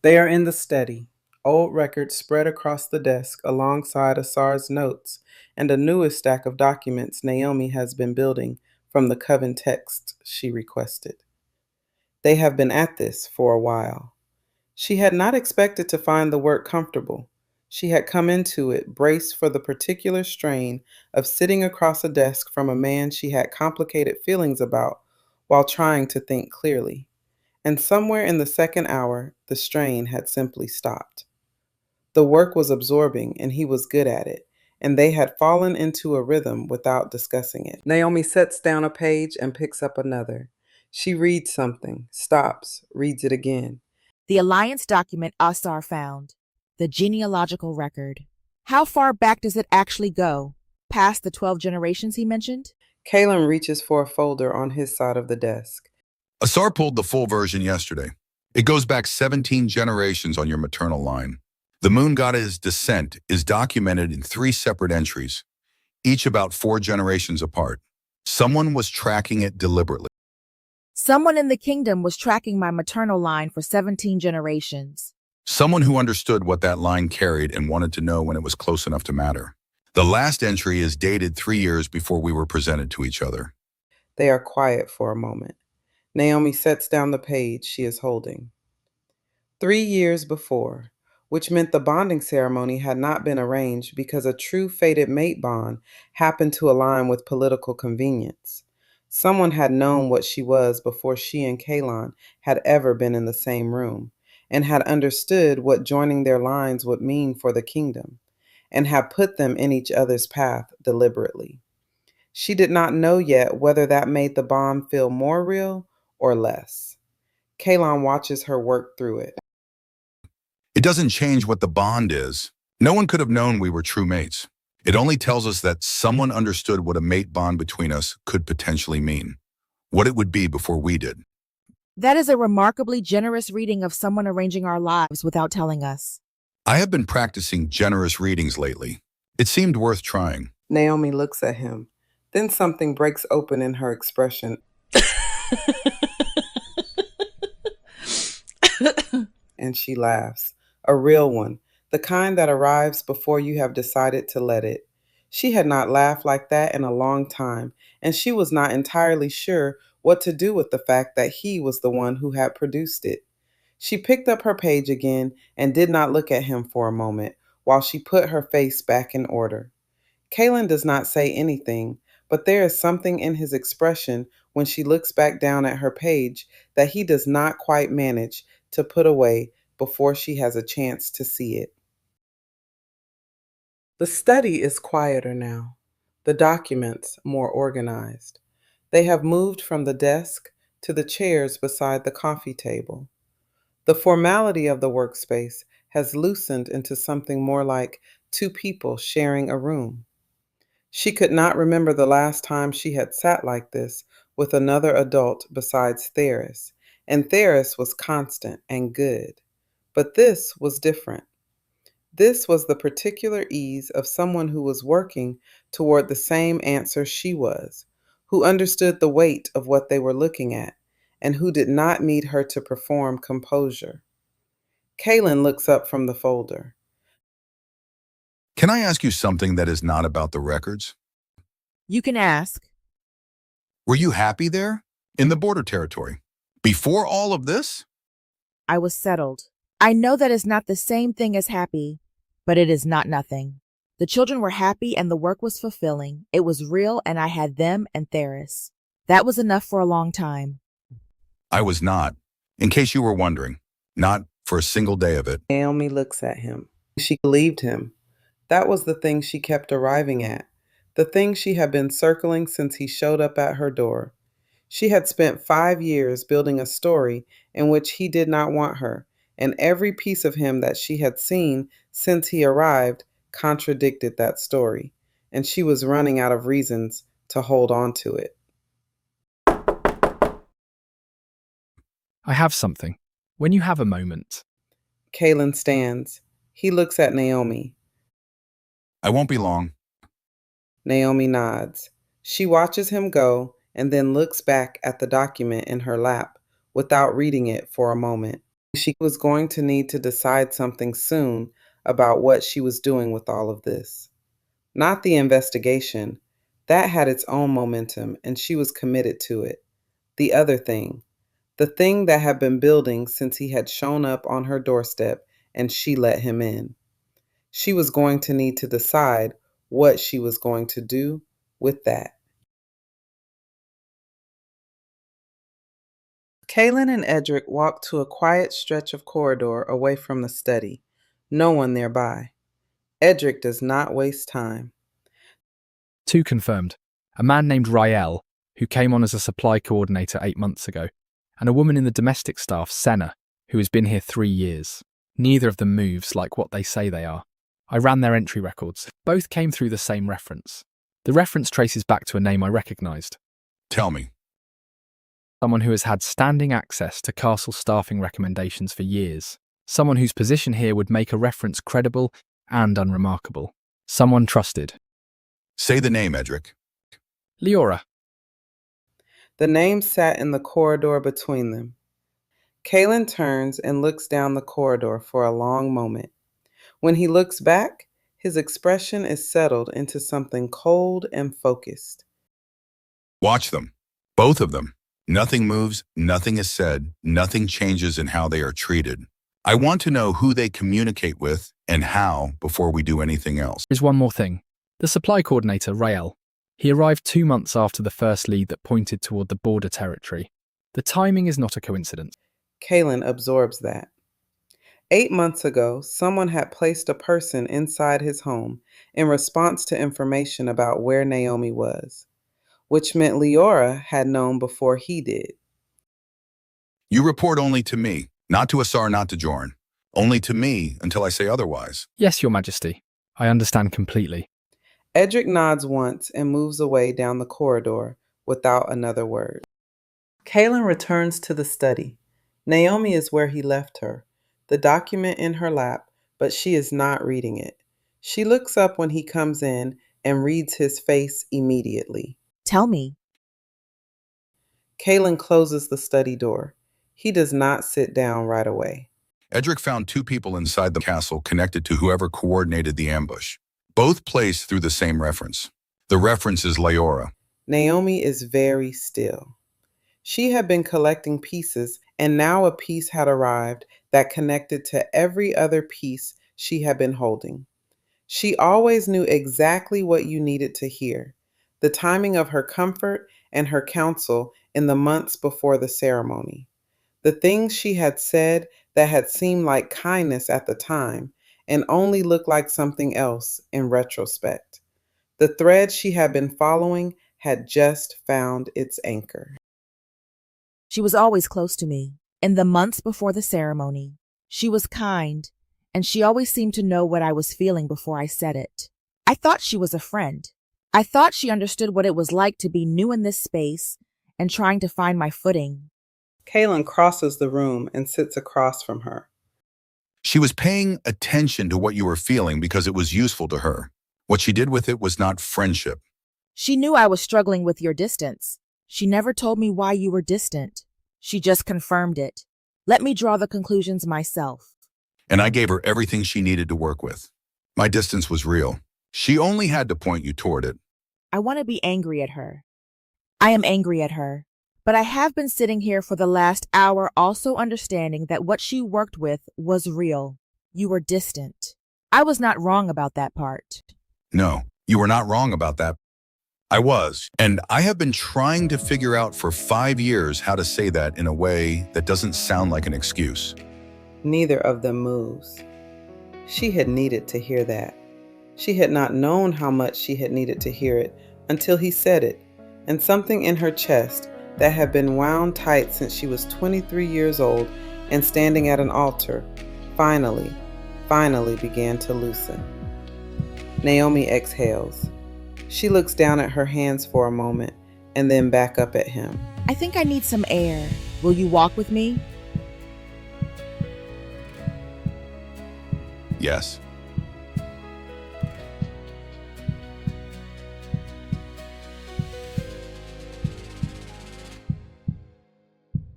They are in the study, old records spread across the desk alongside Asar's notes and a newest stack of documents Naomi has been building from the Coven text she requested. They have been at this for a while. She had not expected to find the work comfortable. She had come into it braced for the particular strain of sitting across a desk from a man she had complicated feelings about while trying to think clearly. And somewhere in the second hour, the strain had simply stopped. The work was absorbing and he was good at it, and they had fallen into a rhythm without discussing it. Naomi sets down a page and picks up another. She reads something, stops, reads it again. The alliance document Asar found. The genealogical record. How far back does it actually go? Past the 12 generations he mentioned? Kalen reaches for a folder on his side of the desk. Asar pulled the full version yesterday. It goes back 17 generations on your maternal line. The moon goddess' descent is documented in 3 separate entries, each about 4 generations apart. Someone was tracking it deliberately. Someone in the kingdom was tracking my maternal line for 17 generations. Someone who understood what that line carried and wanted to know when it was close enough to matter. The last entry is dated 3 years before we were presented to each other. They are quiet for a moment. Naomi sets down the page she is holding. 3 years before, which meant the bonding ceremony had not been arranged because a true fated mate bond happened to align with political convenience. Someone had known what she was before she and Kalon had ever been in the same room, and had understood what joining their lines would mean for the kingdom, and had put them in each other's path deliberately. She did not know yet whether that made the bond feel more real or less. Kalon watches her work through it. It doesn't change what the bond is. No one could have known we were true mates. It only tells us that someone understood what a mate bond between us could potentially mean, what it would be before we did. That is a remarkably generous reading of someone arranging our lives without telling us. I have been practicing generous readings lately. It seemed worth trying. Naomi looks at him. Then something breaks open in her expression. And she laughs. A real one, the kind that arrives before you have decided to let it. She had not laughed like that in a long time, and she was not entirely sure what to do with the fact that he was the one who had produced it. She picked up her page again and did not look at him for a moment while she put her face back in order. Kaylin does not say anything, but there is something in his expression when she looks back down at her page that he does not quite manage to put away before she has a chance to see it. The study is quieter now, the documents more organized. They have moved from the desk to the chairs beside the coffee table. The formality of the workspace has loosened into something more like 2 people sharing a room. She could not remember the last time she had sat like this with another adult besides Theris, and Theris was constant and good. But this was different. This was the particular ease of someone who was working toward the same answer she was, who understood the weight of what they were looking at, and who did not need her to perform composure. Kaylin looks up from the folder. Can I ask you something that is not about the records? You can ask. Were you happy there? In the border territory? Before all of this? I was settled. I know that is not the same thing as happy, but it is not nothing. The children were happy and the work was fulfilling. It was real and I had them and Theris. That was enough for a long time. I was not. In case you were wondering. Not for a single day of it. Naomi looks at him. She believed him. That was the thing she kept arriving at, the thing she had been circling since he showed up at her door. She had spent 5 years building a story in which he did not want her, and every piece of him that she had seen since he arrived contradicted that story, and she was running out of reasons to hold on to it. I have something. When you have a moment. Kalen stands. He looks at Naomi. I won't be long. Naomi nods. She watches him go and then looks back at the document in her lap without reading it for a moment. She was going to need to decide something soon about what she was doing with all of this. Not the investigation. That had its own momentum, and she was committed to it. The other thing. The thing that had been building since he had shown up on her doorstep and she let him in. She was going to need to decide what she was going to do with that. Kaylin and Edric walked to a quiet stretch of corridor away from the study. No one nearby. Edric does not waste time. 2 confirmed. A man named Rael, who came on as a supply coordinator 8 months ago, and a woman in the domestic staff, Senna, who has been here 3 years. Neither of them moves like what they say they are. I ran their entry records. Both came through the same reference. The reference traces back to a name I recognised. Tell me. Someone who has had standing access to castle staffing recommendations for years. Someone whose position here would make a reference credible and unremarkable. Someone trusted. Say the name, Edric. Leora. The name sat in the corridor between them. Kaylin turns and looks down the corridor for a long moment. When he looks back, his expression is settled into something cold and focused. Watch them. Both of them. Nothing moves, nothing is said, nothing changes in how they are treated. I want to know who they communicate with and how before we do anything else. There's one more thing. The supply coordinator, Rael. He arrived 2 months after the first lead that pointed toward the border territory. The timing is not a coincidence. Kaylin absorbs that. 8 months ago, someone had placed a person inside his home in response to information about where Naomi was, which meant Leora had known before he did. You report only to me, not to Asar, not to Jorn. Only to me until I say otherwise. Yes, Your Majesty. I understand completely. Edric nods once and moves away down the corridor without another word. Kaylin returns to the study. Naomi is where he left her, the document in her lap, but she is not reading it. She looks up when he comes in and reads his face immediately. Tell me. Kaylin closes the study door. He does not sit down right away. Edric found 2 people inside the castle connected to whoever coordinated the ambush. Both placed through the same reference. The reference is Leora. Naomi is very still. She had been collecting pieces, and now a piece had arrived that connected to every other piece she had been holding. She always knew exactly what you needed to hear, the timing of her comfort and her counsel in the months before the ceremony. The things she had said that had seemed like kindness at the time and only looked like something else in retrospect. The thread she had been following had just found its anchor. She was always close to me. In the months before the ceremony, she was kind, and she always seemed to know what I was feeling before I said it. I thought she was a friend. I thought she understood what it was like to be new in this space and trying to find my footing. Kaylin crosses the room and sits across from her. She was paying attention to what you were feeling because it was useful to her. What she did with it was not friendship. She knew I was struggling with your distance. She never told me why you were distant. She just confirmed it. Let me draw the conclusions myself. And I gave her everything she needed to work with. My distance was real. She only had to point you toward it. I want to be angry at her. I am angry at her. But I have been sitting here for the last hour also understanding that what she worked with was real. You were distant. I was not wrong about that part. No, you were not wrong about that. I was, and I have been trying to figure out for 5 years how to say that in a way that doesn't sound like an excuse. Neither of them moves. She had needed to hear that. She had not known how much she had needed to hear it until he said it, and something in her chest that had been wound tight since she was 23 years old and standing at an altar, finally began to loosen. Naomi exhales. She looks down at her hands for a moment and then back up at him. I think I need some air. Will you walk with me? Yes.